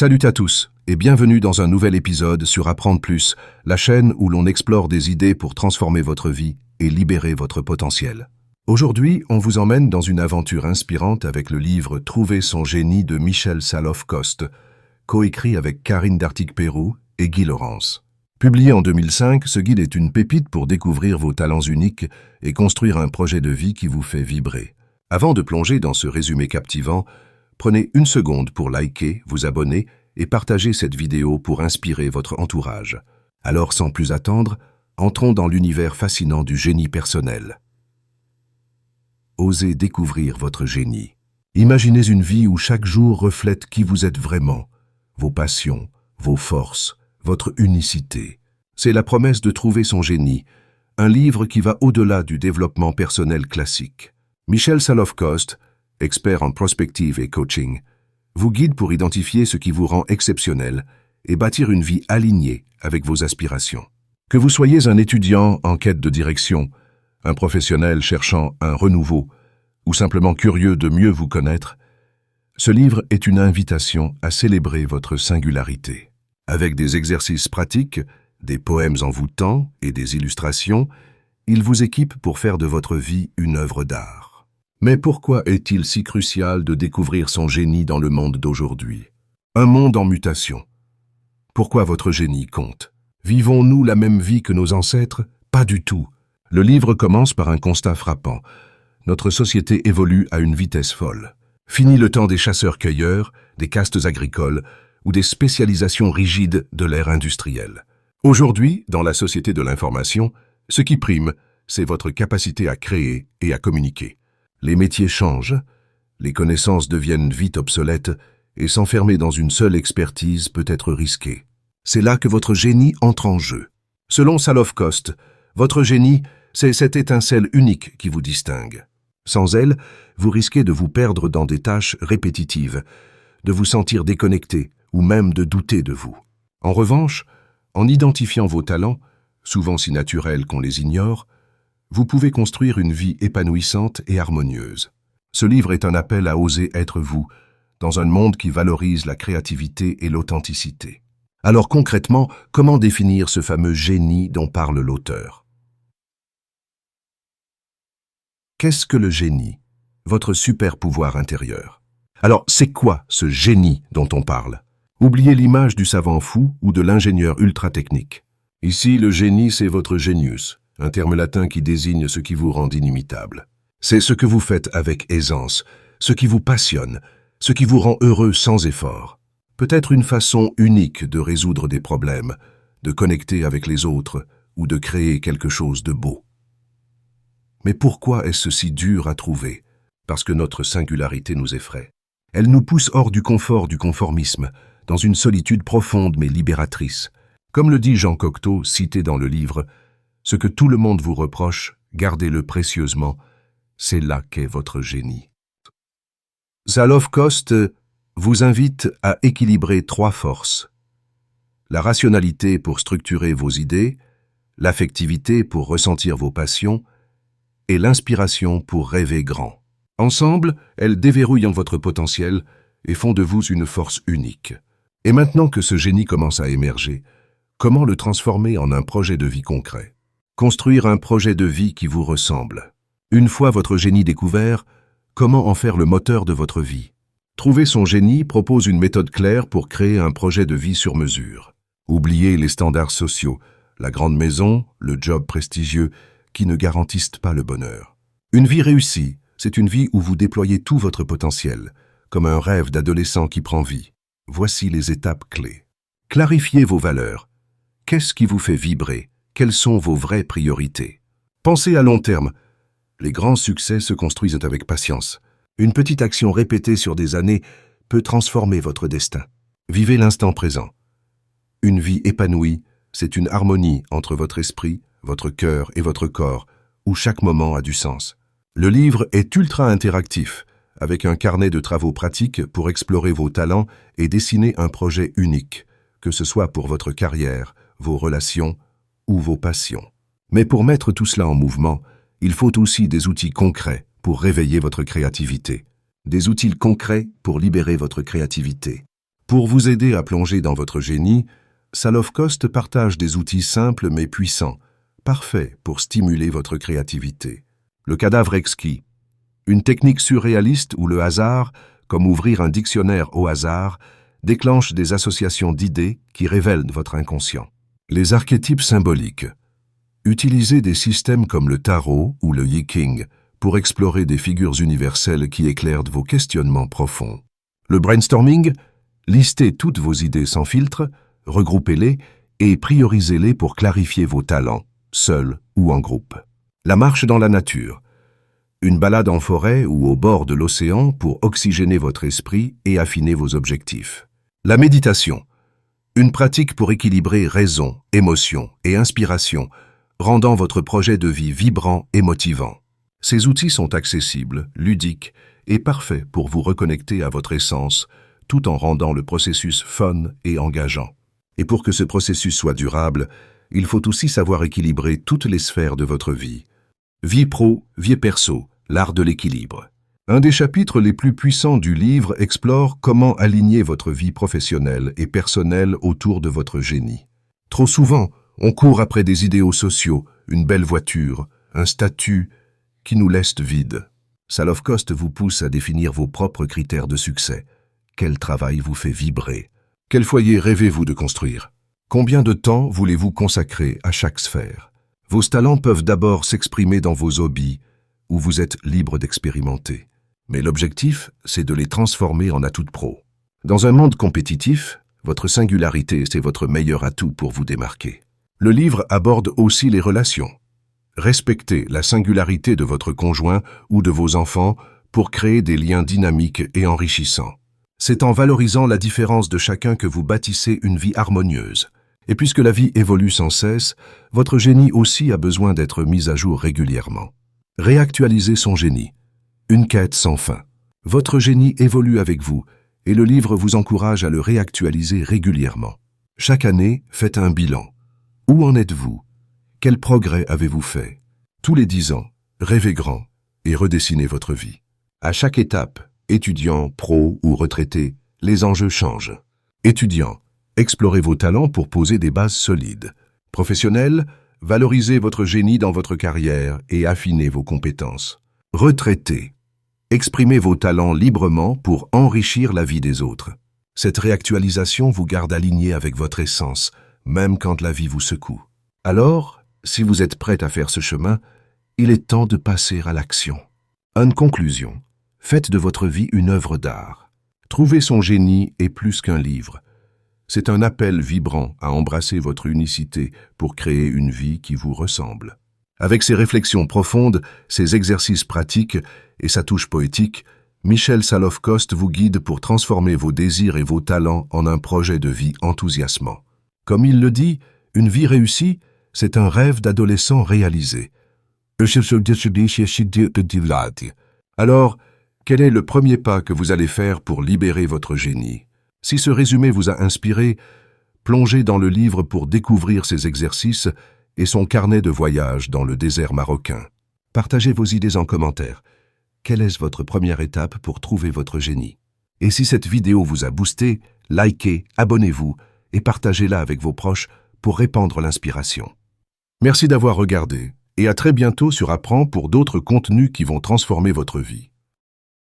Salut à tous et bienvenue dans un nouvel épisode sur Apprendre Plus, la chaîne où l'on explore des idées pour transformer votre vie et libérer votre potentiel. Aujourd'hui, on vous emmène dans une aventure inspirante avec le livre Trouver son génie de Michel Saloff-Coste, coécrit avec Karine Dartig-Pérou et Guy Laurence. Publié en 2005, ce guide est une pépite pour découvrir vos talents uniques et construire un projet de vie qui vous fait vibrer. Avant de plonger dans ce résumé captivant, prenez une seconde pour liker, vous abonner et partager cette vidéo pour inspirer votre entourage. Alors, sans plus attendre, entrons dans l'univers fascinant du génie personnel. Osez découvrir votre génie. Imaginez une vie où chaque jour reflète qui vous êtes vraiment, vos passions, vos forces, votre unicité. C'est la promesse de Trouver son génie, un livre qui va au-delà du développement personnel classique. Michel Saloff-Coste, expert en prospective et coaching, vous guide pour identifier ce qui vous rend exceptionnel et bâtir une vie alignée avec vos aspirations. Que vous soyez un étudiant en quête de direction, un professionnel cherchant un renouveau ou simplement curieux de mieux vous connaître, ce livre est une invitation à célébrer votre singularité. Avec des exercices pratiques, des poèmes envoûtants et des illustrations, il vous équipe pour faire de votre vie une œuvre d'art. Mais pourquoi est-il si crucial de découvrir son génie dans le monde d'aujourd'hui? Un monde en mutation. Pourquoi votre génie compte? Vivons-nous la même vie que nos ancêtres? Pas du tout. Le livre commence par un constat frappant. Notre société évolue à une vitesse folle. Fini le temps des chasseurs-cueilleurs, des castes agricoles ou des spécialisations rigides de l'ère industrielle. Aujourd'hui, dans la société de l'information, ce qui prime, c'est votre capacité à créer et à communiquer. Les métiers changent, les connaissances deviennent vite obsolètes et s'enfermer dans une seule expertise peut être risqué. C'est là que votre génie entre en jeu. Selon Saloff-Coste, votre génie, c'est cette étincelle unique qui vous distingue. Sans elle, vous risquez de vous perdre dans des tâches répétitives, de vous sentir déconnecté ou même de douter de vous. En revanche, en identifiant vos talents, souvent si naturels qu'on les ignore, vous pouvez construire une vie épanouissante et harmonieuse. Ce livre est un appel à oser être vous, dans un monde qui valorise la créativité et l'authenticité. Alors concrètement, comment définir ce fameux génie dont parle l'auteur? Qu'est-ce que le génie? Votre super pouvoir intérieur. Alors, c'est quoi ce génie dont on parle? Oubliez l'image du savant fou ou de l'ingénieur ultra technique. Ici, le génie, c'est votre genius, un terme latin qui désigne ce qui vous rend inimitable. C'est ce que vous faites avec aisance, ce qui vous passionne, ce qui vous rend heureux sans effort. Peut-être une façon unique de résoudre des problèmes, de connecter avec les autres ou de créer quelque chose de beau. Mais pourquoi est-ce si dur à trouver? Parce que notre singularité nous effraie. Elle nous pousse hors du confort du conformisme, dans une solitude profonde mais libératrice. Comme le dit Jean Cocteau, cité dans le livre, « Ce que tout le monde vous reproche, gardez-le précieusement, c'est là qu'est votre génie. » Saloff-Coste vous invite à équilibrer 3 forces. La rationalité pour structurer vos idées, l'affectivité pour ressentir vos passions et l'inspiration pour rêver grand. Ensemble, elles déverrouillent votre potentiel et font de vous une force unique. Et maintenant que ce génie commence à émerger, comment le transformer en un projet de vie concret? Construire un projet de vie qui vous ressemble. Une fois votre génie découvert, comment en faire le moteur de votre vie? Trouver son génie propose une méthode claire pour créer un projet de vie sur mesure. Oubliez les standards sociaux, la grande maison, le job prestigieux, qui ne garantissent pas le bonheur. Une vie réussie, c'est une vie où vous déployez tout votre potentiel, comme un rêve d'adolescent qui prend vie. Voici les étapes clés. Clarifiez vos valeurs. Qu'est-ce qui vous fait vibrer? Quelles sont vos vraies priorités? Pensez à long terme. Les grands succès se construisent avec patience. Une petite action répétée sur des années peut transformer votre destin. Vivez l'instant présent. Une vie épanouie, c'est une harmonie entre votre esprit, votre cœur et votre corps, où chaque moment a du sens. Le livre est ultra interactif, avec un carnet de travaux pratiques pour explorer vos talents et dessiner un projet unique, que ce soit pour votre carrière, vos relations ou vos passions. Mais pour mettre tout cela en mouvement, il faut aussi des outils concrets pour réveiller votre créativité. Des outils concrets pour libérer votre créativité. Pour vous aider à plonger dans votre génie, Salofcost partage des outils simples mais puissants, parfaits pour stimuler votre créativité. Le cadavre exquis, une technique surréaliste où le hasard, comme ouvrir un dictionnaire au hasard, déclenche des associations d'idées qui révèlent votre inconscient. Les archétypes symboliques. Utilisez des systèmes comme le tarot ou le Yi-King pour explorer des figures universelles qui éclairent vos questionnements profonds. Le brainstorming. Listez toutes vos idées sans filtre, regroupez-les et priorisez-les pour clarifier vos talents, seul ou en groupe. La marche dans la nature. Une balade en forêt ou au bord de l'océan pour oxygéner votre esprit et affiner vos objectifs. La méditation. Une pratique pour équilibrer raison, émotion et inspiration, rendant votre projet de vie vibrant et motivant. Ces outils sont accessibles, ludiques et parfaits pour vous reconnecter à votre essence, tout en rendant le processus fun et engageant. Et pour que ce processus soit durable, il faut aussi savoir équilibrer toutes les sphères de votre vie. Vie pro, vie perso, l'art de l'équilibre. Un des chapitres les plus puissants du livre explore comment aligner votre vie professionnelle et personnelle autour de votre génie. Trop souvent, on court après des idéaux sociaux, une belle voiture, un statut qui nous laisse vides. Salofcost vous pousse à définir vos propres critères de succès. Quel travail vous fait vibrer? Quel foyer rêvez-vous de construire? Combien de temps voulez-vous consacrer à chaque sphère? Vos talents peuvent d'abord s'exprimer dans vos hobbies, où vous êtes libre d'expérimenter. Mais l'objectif, c'est de les transformer en atouts pro. Dans un monde compétitif, votre singularité, c'est votre meilleur atout pour vous démarquer. Le livre aborde aussi les relations. Respectez la singularité de votre conjoint ou de vos enfants pour créer des liens dynamiques et enrichissants. C'est en valorisant la différence de chacun que vous bâtissez une vie harmonieuse. Et puisque la vie évolue sans cesse, votre génie aussi a besoin d'être mis à jour régulièrement. Réactualiser son génie. Une quête sans fin. Votre génie évolue avec vous et le livre vous encourage à le réactualiser régulièrement. Chaque année, faites un bilan. Où en êtes-vous? Quel progrès avez-vous fait? Tous les 10 ans, rêvez grand et redessinez votre vie. À chaque étape, étudiant, pro ou retraité, les enjeux changent. Étudiant, explorez vos talents pour poser des bases solides. Professionnel, valorisez votre génie dans votre carrière et affinez vos compétences. Retraité, exprimez vos talents librement pour enrichir la vie des autres. Cette réactualisation vous garde aligné avec votre essence, même quand la vie vous secoue. Alors, si vous êtes prêt à faire ce chemin, il est temps de passer à l'action. En conclusion, faites de votre vie une œuvre d'art. Trouver son génie est plus qu'un livre. C'est un appel vibrant à embrasser votre unicité pour créer une vie qui vous ressemble. Avec ses réflexions profondes, ses exercices pratiques et sa touche poétique, Michel Salofcost vous guide pour transformer vos désirs et vos talents en un projet de vie enthousiasmant. Comme il le dit, une vie réussie, c'est un rêve d'adolescent réalisé. Alors, quel est le premier pas que vous allez faire pour libérer votre génie? Si ce résumé vous a inspiré, plongez dans le livre pour découvrir ses exercices et son carnet de voyage dans le désert marocain. Partagez vos idées en commentaire. Quelle est votre première étape pour trouver votre génie? Et si cette vidéo vous a boosté, likez, abonnez-vous et partagez-la avec vos proches pour répandre l'inspiration. Merci d'avoir regardé et à très bientôt sur Apprends pour d'autres contenus qui vont transformer votre vie.